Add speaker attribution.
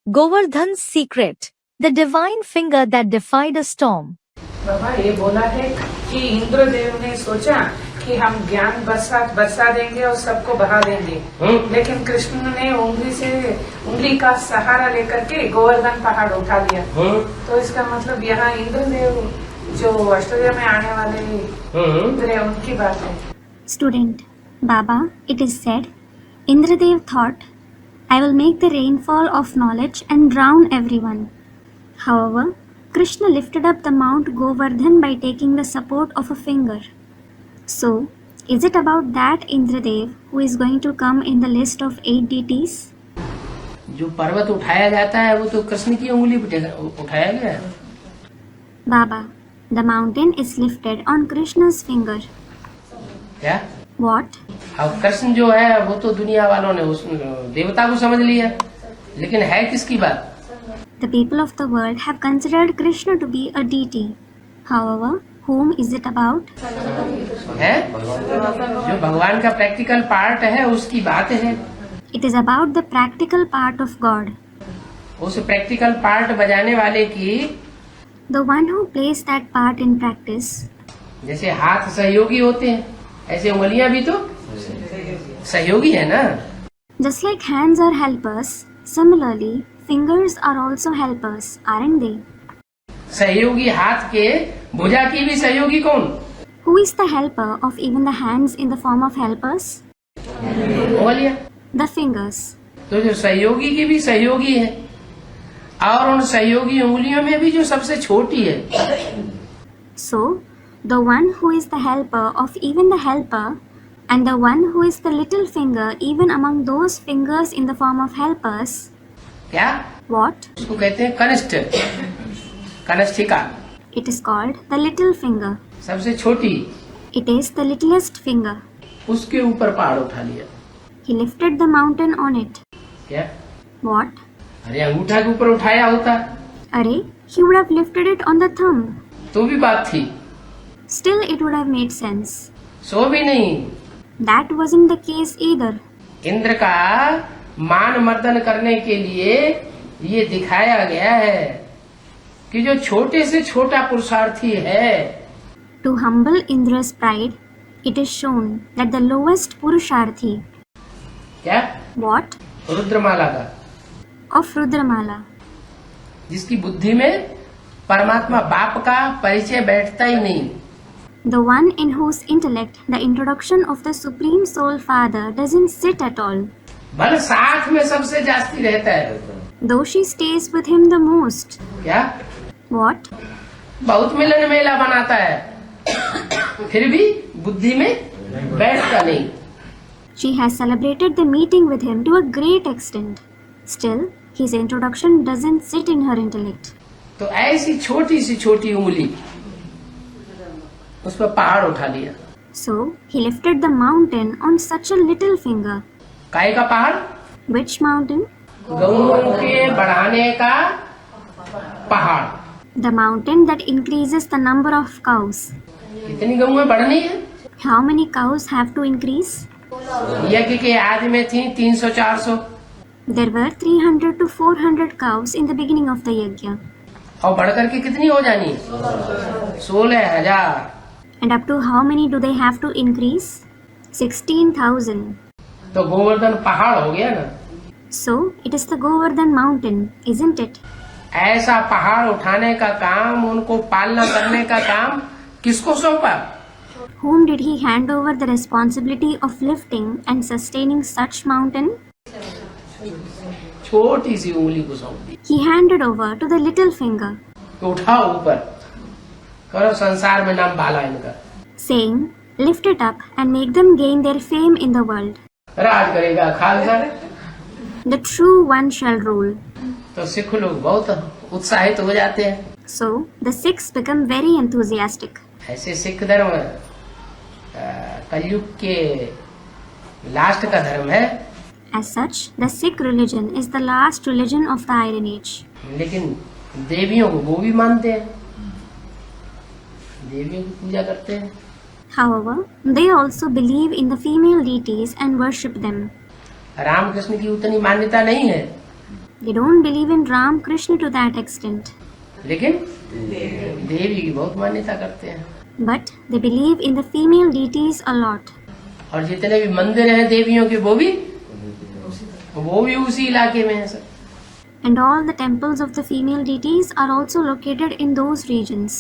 Speaker 1: Govardhan's secret, the divine finger that defied a storm.
Speaker 2: बाबा ये बोला है कि इंद्रदेव ने सोचा कि हम ज्ञान बरसा देंगे और सबको बहा देंगे, लेकिन कृष्ण ने उंगली का सहारा लेकर के गोवर्धन पहाड़ उठा लिया। तो इसका मतलब यहाँ इंद्रदेव जो ऑस्ट्रेलिया में आने वाले इंद्र है उनकी बात है।
Speaker 3: Student, Baba, it is said, Indradev thought, I will make the rainfall of knowledge and drown everyone. However, Krishna lifted up the Mount Govardhan by taking the support of a finger. So, is it about that Indradev who is going to come in the list of 8 deities?
Speaker 4: जो पर्वत उठाया जाता है वो तो कृष्ण की उंगली पे उठाया गया है।
Speaker 3: Baba, the mountain is lifted on Krishna's finger.
Speaker 4: क्या?
Speaker 3: What?
Speaker 4: अब कृष्ण जो है वो तो दुनिया वालों ने उस देवता को समझ लिया, लेकिन है किसकी बात?
Speaker 3: The people of the world have considered Krishna to be a deity. However, whom is it about?
Speaker 4: है जो भगवान का प्रैक्टिकल पार्ट है उसकी बात है।
Speaker 3: It is about the practical part of God.
Speaker 4: उस प्रैक्टिकल पार्ट बजाने वाले की,
Speaker 3: The one who plays that part in practice.
Speaker 4: जैसे हाथ सहयोगी होते हैं ऐसे उंगलियां भी तो सहयोगी है ना।
Speaker 3: Just like hands are helpers, similarly, fingers are also helpers, aren't they?
Speaker 4: सहयोगी हाथ के भुजा की भी सहयोगी कौन?
Speaker 3: Who is the helper of even the hands in the form of helpers?
Speaker 4: उंगलियां।
Speaker 3: The fingers.
Speaker 4: तो जो सहयोगी की भी सहयोगी है और उन सहयोगी उंगलियों में भी जो सबसे छोटी है।
Speaker 3: So, the one who is the helper of even the helper and the one who is the little finger even among those fingers in the form of helpers.
Speaker 4: क्या?
Speaker 3: What?
Speaker 4: उसको कहते हैं कनिष्ठ, कनिष्ठिका।
Speaker 3: It is called the little finger.
Speaker 4: सबसे छोटी।
Speaker 3: It is the littlest finger.
Speaker 4: उसके ऊपर पहाड़ उठा लिया।
Speaker 3: He lifted the mountain on it.
Speaker 4: क्या?
Speaker 3: What?
Speaker 4: अरे अंगूठा के ऊपर उठाया होता
Speaker 3: Arey, he would have lifted it on the thumb.
Speaker 4: तो भी बात थी।
Speaker 3: Still, it would have made sense.
Speaker 4: सो भी नहीं।
Speaker 3: That wasn't the case either.
Speaker 4: Indra का मान मर्दन करने के लिए ये दिखाया गया है कि जो छोटे से छोटा पुरुषार्थी है,
Speaker 3: To humble Indra's pride, it is shown that the lowest Purusharthi.
Speaker 4: क्या?
Speaker 3: What?
Speaker 4: रुद्रमाला का,
Speaker 3: Of Rudramala.
Speaker 4: जिसकी बुद्धि में परमात्मा बाप का परिचय बैठता ही नहीं।
Speaker 3: The one in whose intellect the introduction of the Supreme Soul Father doesn't sit at all.
Speaker 4: भले साथ में सबसे जास्ती रहता है।
Speaker 3: Though she stays with him the most.
Speaker 4: क्या?
Speaker 3: What?
Speaker 4: बहुत मिलन मेला बनाता है, फिर भी बुद्धि में बैठता नहीं।
Speaker 3: She has celebrated the meeting with him to a great extent. Still, his introduction doesn't sit in her intellect.
Speaker 4: तो ऐसी छोटी उंगली उस पर पहाड़ उठा लिया।
Speaker 3: So, he lifted the mountain on such a little finger.
Speaker 4: काय का पहाड़?
Speaker 3: Which mountain?
Speaker 4: गौओं के बढ़ाने का पहाड़।
Speaker 3: The mountain that increases the number of cows.
Speaker 4: कितनी गौएं बढ़नी है?
Speaker 3: How many cows have to increase?
Speaker 4: यज्ञ के आदि में थी 300-400
Speaker 3: There were 300 to 400 cows in the beginning of the yajna.
Speaker 4: और बढ़कर के कितनी हो जानी? 16,000।
Speaker 3: And up to how many do they have to increase? 16,000.
Speaker 4: तो गोवर्धन पहाड़ हो गया ना।
Speaker 3: So, it is the Govardhan mountain, isn't it?
Speaker 4: ऐसा पहाड़ उठाने का काम, उनको पालना करने का काम किसको सौंपा?
Speaker 3: Whom did he hand over the responsibility of lifting and sustaining such mountain?
Speaker 4: छोटी सी उंगली को सौंप दी।
Speaker 3: He handed over to the little finger,
Speaker 4: तो उठाओ ऊपर, करो संसार में नाम बाला इनका।
Speaker 3: saying, lift it up and make them gain their fame in the world.
Speaker 4: राज करेगा Khalsa.
Speaker 3: The true one shall rule.
Speaker 4: तो सिख लोग बहुत उत्साहित हो जाते हैं।
Speaker 3: So, the Sikhs become very enthusiastic.
Speaker 4: ऐसे सिख धर्म कलयुग के लास्ट का धर्म है।
Speaker 3: As such, the Sikh religion is the last religion of the Iron Age.
Speaker 4: लेकिन देवियों को वो भी मानते हैं, देवियों की पूजा करते हैं।
Speaker 3: However, they also believe in the female deities and worship them.
Speaker 4: Ramakrishna की उतनी मान्यता नहीं है।
Speaker 3: They don't believe in Ram Krishna to that extent,
Speaker 4: लेकिन देवी की बहुत मान्यता करते हैं।
Speaker 3: but they believe in the female deities a lot.
Speaker 4: और जितने भी मंदिर हैं देवियों के वो भी उसी इलाके में है sir.
Speaker 3: And all the temples of the female deities are also located in those regions.